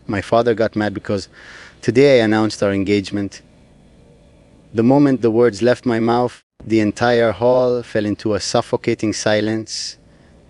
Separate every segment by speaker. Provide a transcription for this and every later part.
Speaker 1: My father got mad because today I announced our engagement. The moment the words left my mouth, the entire hall fell into a suffocating silence.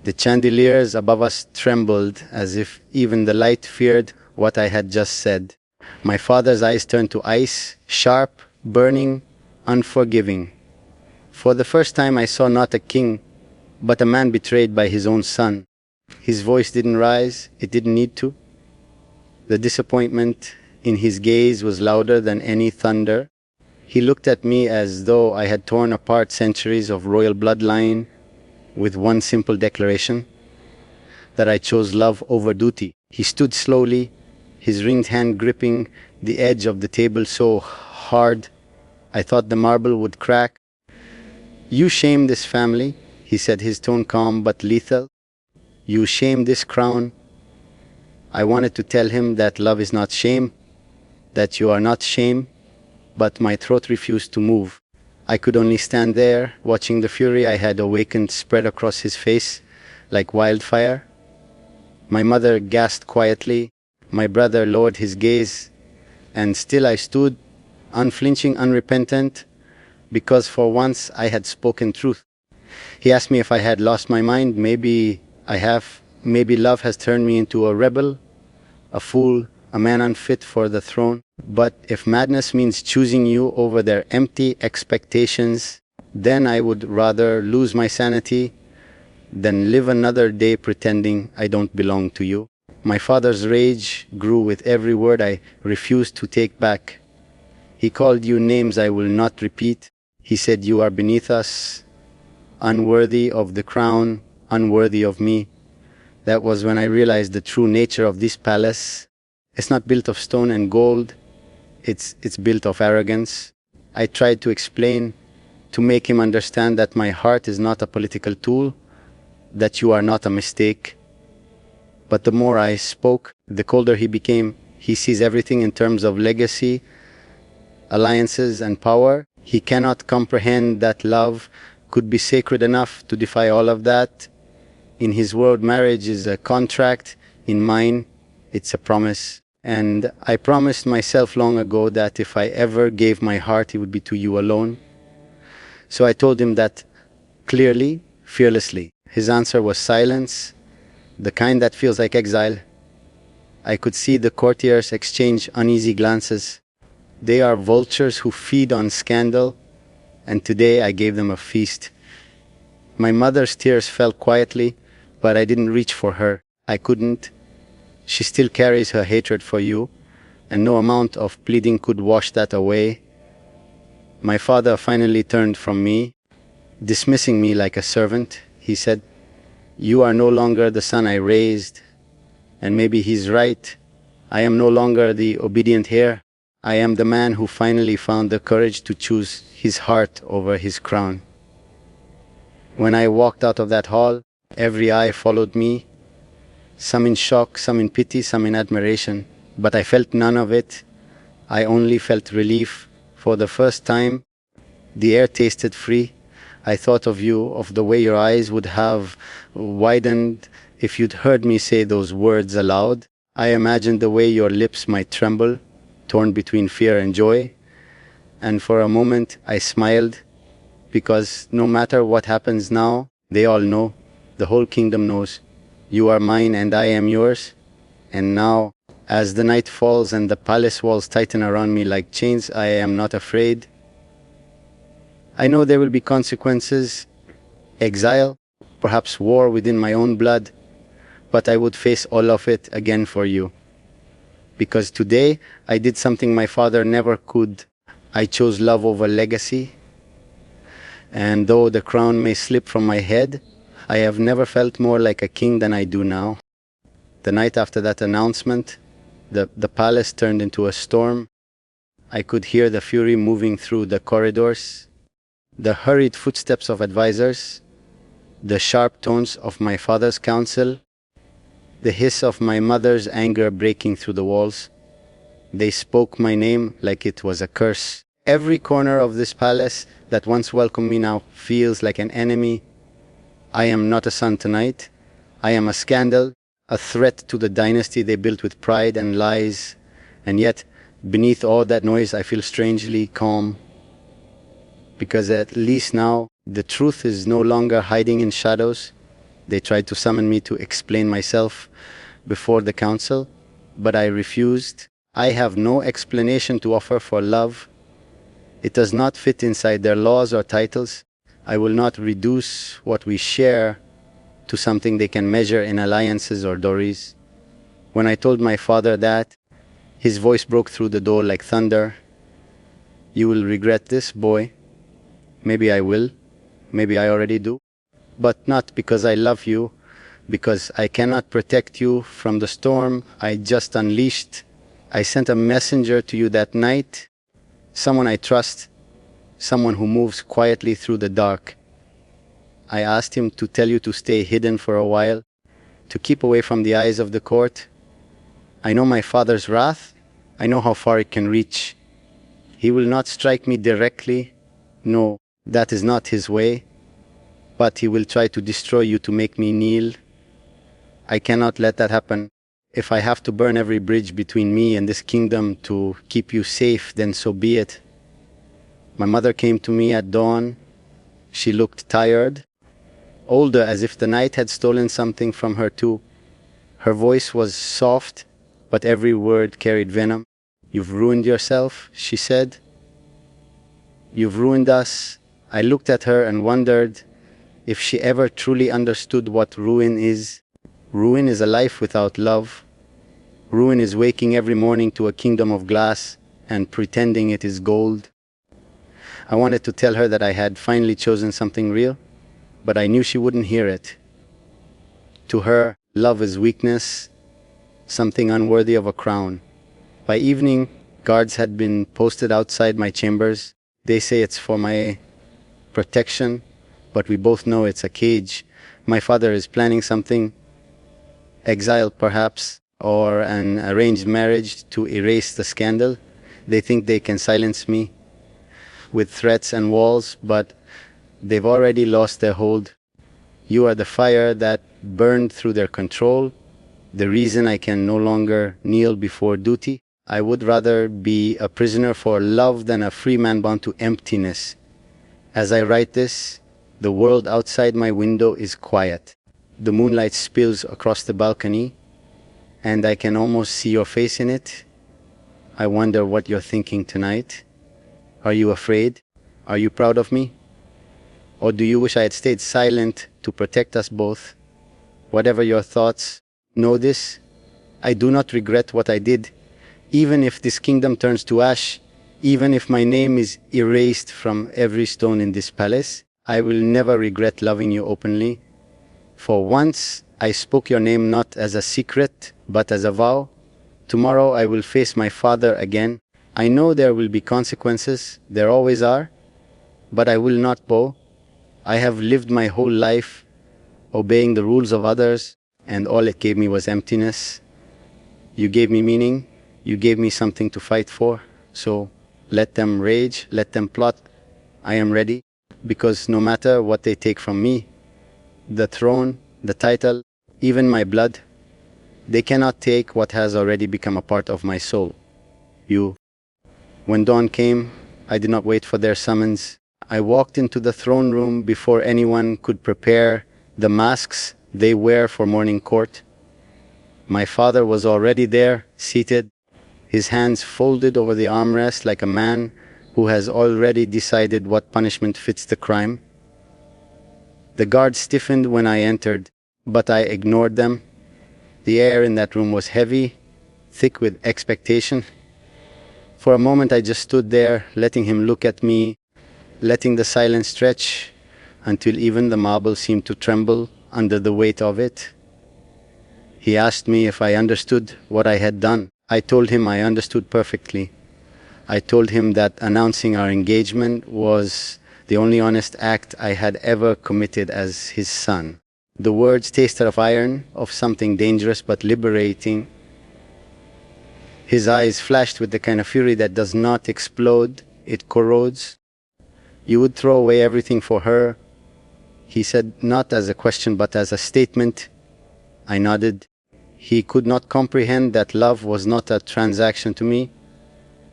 Speaker 1: The chandeliers above us trembled as if even the light feared what I had just said. My father's eyes turned to ice, sharp, burning, unforgiving. For the first time I saw not a king, but a man betrayed by his own son. His voice didn't rise, it didn't need to. The disappointment in his gaze was louder than any thunder. He looked at me as though I had torn apart centuries of royal bloodline with one simple declaration, that I chose love over duty. He stood slowly, his ringed hand gripping the edge of the table so hard I thought the marble would crack. "You shame this family," he said, his tone calm but lethal. "You shame this crown." I wanted to tell him that love is not shame, that you are not shame, but my throat refused to move. I could only stand there, watching the fury I had awakened spread across his face like wildfire. My mother gasped quietly, my brother lowered his gaze, and still I stood, unflinching, unrepentant, because for once I had spoken truth. He asked me if I had lost my mind. Maybe I have. Maybe love has turned me into a rebel, a fool, a man unfit for the throne. But if madness means choosing you over their empty expectations, then I would rather lose my sanity than live another day pretending I don't belong to you. My father's rage grew with every word I refused to take back. He called you names I will not repeat. He said you are beneath us, unworthy of the crown, unworthy of me. That was when I realized the true nature of this palace. It's not built of stone and gold. It's built of arrogance. I tried to explain, to make him understand that my heart is not a political tool, that you are not a mistake. But the more I spoke, the colder he became. He sees everything in terms of legacy, alliances, and power. He cannot comprehend that love could be sacred enough to defy all of that. In his world, marriage is a contract. In mine, it's a promise. And I promised myself long ago that if I ever gave my heart, it would be to you alone. So I told him that clearly, fearlessly. His answer was silence, the kind that feels like exile. I could see the courtiers exchange uneasy glances. They are vultures who feed on scandal, and today I gave them a feast. My mother's tears fell quietly, but I didn't reach for her. I couldn't. She still carries her hatred for you, and no amount of pleading could wash that away. My father finally turned from me, dismissing me like a servant. He said, "You are no longer the son I raised." And maybe he's right. I am no longer the obedient heir. I am the man who finally found the courage to choose his heart over his crown. When I walked out of that hall, every eye followed me, some in shock, some in pity, some in admiration. But I felt none of it. I only felt relief. For the first time, the air tasted free. I thought of you, of the way your eyes would have widened if you'd heard me say those words aloud. I imagined the way your lips might tremble, torn between fear and joy. And for a moment, I smiled, because no matter what happens now, they all know, the whole kingdom knows. You are mine and I am yours. And now, as the night falls and the palace walls tighten around me like chains, I am not afraid. I know there will be consequences, exile, perhaps war within my own blood, but I would face all of it again for you. Because today, I did something my father never could. I chose love over legacy. And though the crown may slip from my head, I have never felt more like a king than I do now. The night after that announcement, the palace turned into a storm. I could hear the fury moving through the corridors, the hurried footsteps of advisors, the sharp tones of my father's counsel, the hiss of my mother's anger breaking through the walls. They spoke my name like it was a curse. Every corner of this palace that once welcomed me now feels like an enemy. I am not a son tonight. I am a scandal, a threat to the dynasty they built with pride and lies. And yet, beneath all that noise, I feel strangely calm. Because at least now, the truth is no longer hiding in shadows. They tried to summon me to explain myself before the council, but I refused. I have no explanation to offer for love. It does not fit inside their laws or titles. I will not reduce what we share to something they can measure in alliances or dories. When I told my father that, his voice broke through the door like thunder. You will regret this, boy. Maybe I will. Maybe I already do. But not because I love you, because I cannot protect you from the storm I just unleashed. I sent a messenger to you that night, someone I trust, someone who moves quietly through the dark. I asked him to tell you to stay hidden for a while, to keep away from the eyes of the court. I know my father's wrath. I know how far it can reach. He will not strike me directly. No, that is not his way. But he will try to destroy you to make me kneel. I cannot let that happen. If I have to burn every bridge between me and this kingdom to keep you safe, then so be it. My mother came to me at dawn. She looked tired, older, as if the night had stolen something from her too. Her voice was soft, but every word carried venom. You've ruined yourself, she said. You've ruined us. I looked at her and wondered if she ever truly understood what ruin is. Ruin is a life without love. Ruin is waking every morning to a kingdom of glass and pretending it is gold. I wanted to tell her that I had finally chosen something real, but I knew she wouldn't hear it. To her, love is weakness, something unworthy of a crown. By evening, guards had been posted outside my chambers. They say it's for my protection, but we both know it's a cage. My father is planning something, exile perhaps, or an arranged marriage to erase the scandal. They think they can silence me with threats and walls, but they've already lost their hold. You are the fire that burned through their control, the reason I can no longer kneel before duty. I would rather be a prisoner for love than a free man bound to emptiness. As I write this, the world outside my window is quiet. The moonlight spills across the balcony, and I can almost see your face in it. I wonder what you're thinking tonight. Are you afraid? Are you proud of me? Or do you wish I had stayed silent to protect us both? Whatever your thoughts, know this: I do not regret what I did. Even if this kingdom turns to ash, even if my name is erased from every stone in this palace, I will never regret loving you openly. For once, I spoke your name not as a secret, but as a vow. Tomorrow I will face my father again. I know there will be consequences, there always are, but I will not bow. I have lived my whole life obeying the rules of others, and all it gave me was emptiness. You gave me meaning, you gave me something to fight for, so let them rage, let them plot. I am ready, because no matter what they take from me, the throne, the title, even my blood, they cannot take what has already become a part of my soul. You. When dawn came, I did not wait for their summons. I walked into the throne room before anyone could prepare the masks they wear for morning court. My father was already there, seated, his hands folded over the armrest like a man who has already decided what punishment fits the crime. The guards stiffened when I entered, but I ignored them. The air in that room was heavy, thick with expectation. For a moment I just stood there, letting him look at me, letting the silence stretch until even the marble seemed to tremble under the weight of it. He asked me if I understood what I had done. I told him I understood perfectly. I told him that announcing our engagement was the only honest act I had ever committed as his son. The words tasted of iron, of something dangerous but liberating. His eyes flashed with the kind of fury that does not explode, it corrodes. You would throw away everything for her, he said, not as a question but as a statement. I nodded. He could not comprehend that love was not a transaction to me,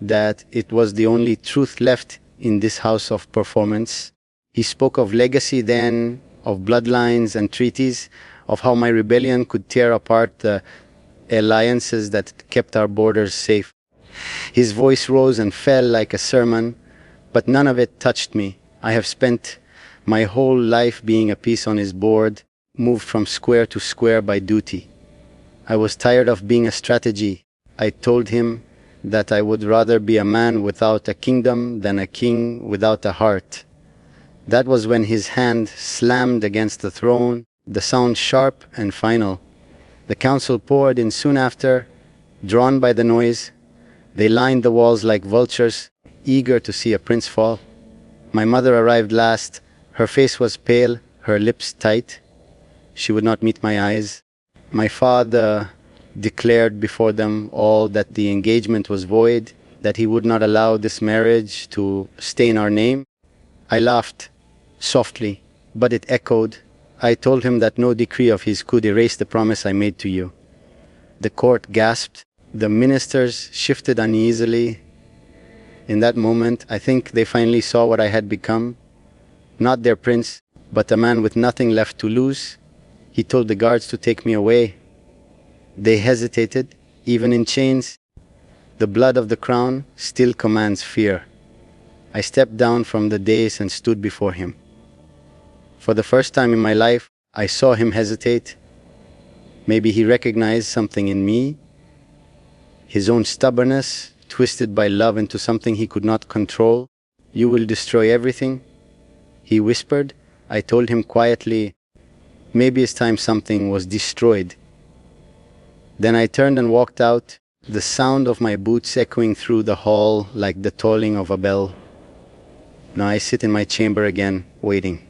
Speaker 1: that it was the only truth left in this house of performance. He spoke of legacy then, of bloodlines and treaties, of how my rebellion could tear apart the alliances that kept our borders safe. His voice rose and fell like a sermon, but none of it touched me. I have spent my whole life being a piece on his board, moved from square to square by duty. I was tired of being a strategy. I told him that I would rather be a man without a kingdom than a king without a heart. That was when his hand slammed against the throne, the sound sharp and final. The council poured in soon after, drawn by the noise. They lined the walls like vultures, eager to see a prince fall. My mother arrived last. Her face was pale, her lips tight. She would not meet my eyes. My father declared before them all that the engagement was void, that he would not allow this marriage to stain our name. I laughed softly, but it echoed. I told him that no decree of his could erase the promise I made to you. The court gasped. The ministers shifted uneasily. In that moment, I think they finally saw what I had become. Not their prince, but a man with nothing left to lose. He told the guards to take me away. They hesitated, even in chains. The blood of the crown still commands fear. I stepped down from the dais and stood before him. For the first time in my life, I saw him hesitate. Maybe he recognized something in me, his own stubbornness, twisted by love into something he could not control. You will destroy everything, he whispered. I told him quietly, maybe it's time something was destroyed. Then I turned and walked out, the sound of my boots echoing through the hall like the tolling of a bell. Now I sit in my chamber again, waiting.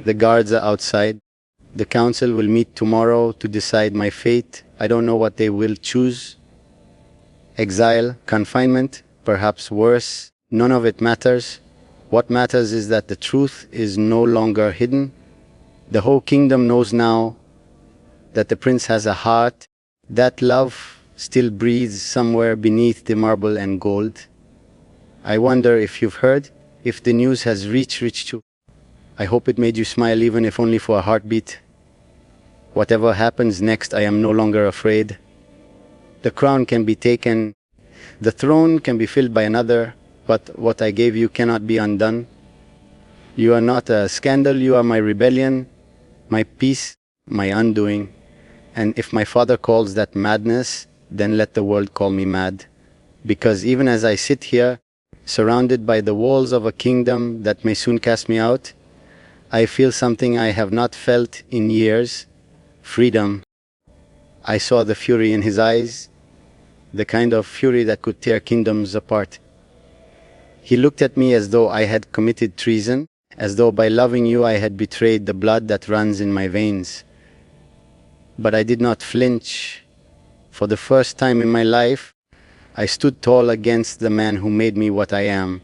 Speaker 1: The guards are outside. The council will meet tomorrow to decide my fate. I don't know what they will choose. Exile, confinement, perhaps worse. None of it matters. What matters is that the truth is no longer hidden. The whole kingdom knows now that the prince has a heart, that love still breathes somewhere beneath the marble and gold. I wonder if you've heard, if the news has reached you. I hope it made you smile, even if only for a heartbeat. Whatever happens next, I am no longer afraid. The crown can be taken, the throne can be filled by another, but what I gave you cannot be undone. You are not a scandal, you are my rebellion, my peace, my undoing. And if my father calls that madness, then let the world call me mad. Because even as I sit here, surrounded by the walls of a kingdom that may soon cast me out, I feel something I have not felt in years. Freedom. I saw the fury in his eyes, the kind of fury that could tear kingdoms apart. He looked at me as though I had committed treason, as though by loving you I had betrayed the blood that runs in my veins. But I did not flinch. For the first time in my life, I stood tall against the man who made me what I am.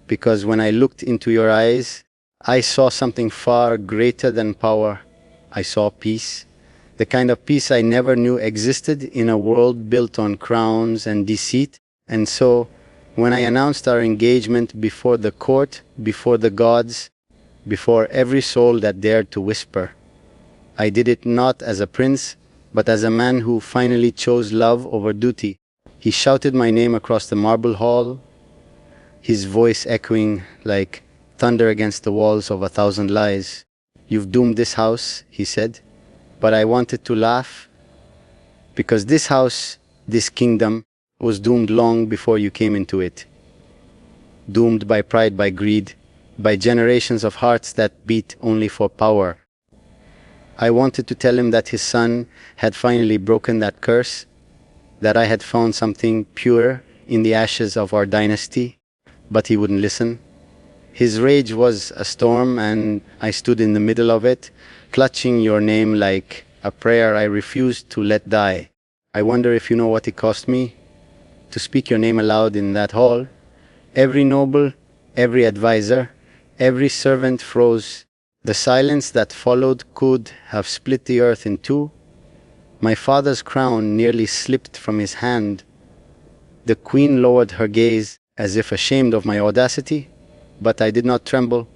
Speaker 1: Because when I looked into your eyes, I saw something far greater than power. I saw peace, the kind of peace I never knew existed in a world built on crowns and deceit. And so, when I announced our engagement before the court, before the gods, before every soul that dared to whisper, I did it not as a prince, but as a man who finally chose love over duty. He shouted my name across the marble hall, his voice echoing like thunder against the walls of 1,000 lies. You've doomed this house, he said, but I wanted to laugh, because this house, this kingdom, was doomed long before you came into it. Doomed by pride, by greed, by generations of hearts that beat only for power. I wanted to tell him that his son had finally broken that curse, that I had found something pure in the ashes of our dynasty, but he wouldn't listen. His rage was a storm, and I stood in the middle of it, clutching your name like a prayer I refused to let die. I wonder if you know what it cost me to speak your name aloud in that hall. Every noble, every advisor, every servant froze. The silence that followed could have split the earth in two. My father's crown nearly slipped from his hand. The queen lowered her gaze as if ashamed of my audacity, but I did not tremble,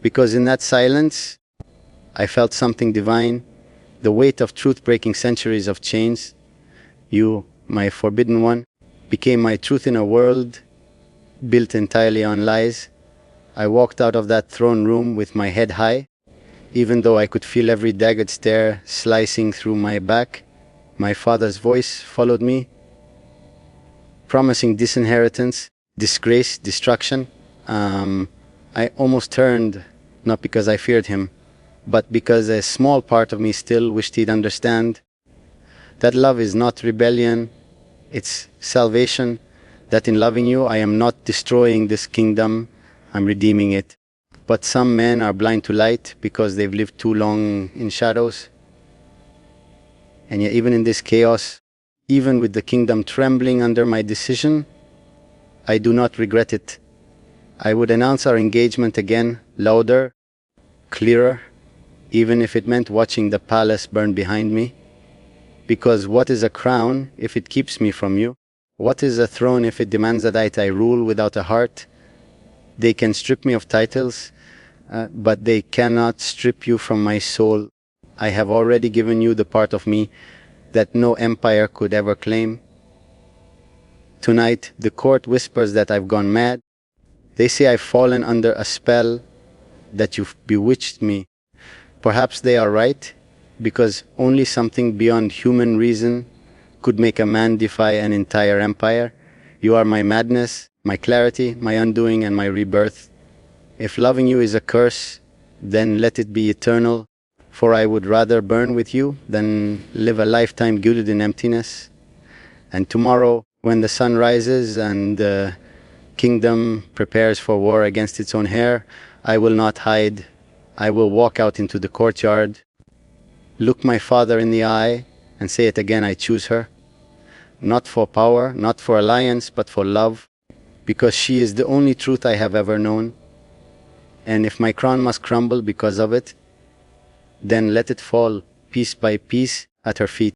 Speaker 1: because in that silence I felt something divine, the weight of truth breaking centuries of chains. You, my forbidden one, became my truth in a world built entirely on lies. I walked out of that throne room with my head high, even though I could feel every daggered stare slicing through my back. My father's voice followed me, promising disinheritance, disgrace, destruction. I almost turned, not because I feared him, but because a small part of me still wished he'd understand that love is not rebellion, it's salvation, that in loving you I am not destroying this kingdom, I'm redeeming it. But some men are blind to light because they've lived too long in shadows. And yet even in this chaos, even with the kingdom trembling under my decision, I do not regret it. I would announce our engagement again, louder, clearer, even if it meant watching the palace burn behind me. Because what is a crown if it keeps me from you? What is a throne if it demands that I rule without a heart? They can strip me of titles, but they cannot strip you from my soul. I have already given you the part of me that no empire could ever claim. Tonight, the court whispers that I've gone mad. They say I've fallen under a spell, that you've bewitched me. Perhaps they are right, because only something beyond human reason could make a man defy an entire empire. You are my madness, my clarity, my undoing, and my rebirth. If loving you is a curse, then let it be eternal, for I would rather burn with you than live a lifetime gilded in emptiness. And tomorrow, when the sun rises and the kingdom prepares for war against its own heir, I will not hide. I will walk out into the courtyard, look my father in the eye, and say it again, I choose her. Not for power, not for alliance, but for love, because she is the only truth I have ever known. And if my crown must crumble because of it, then let it fall piece by piece at her feet.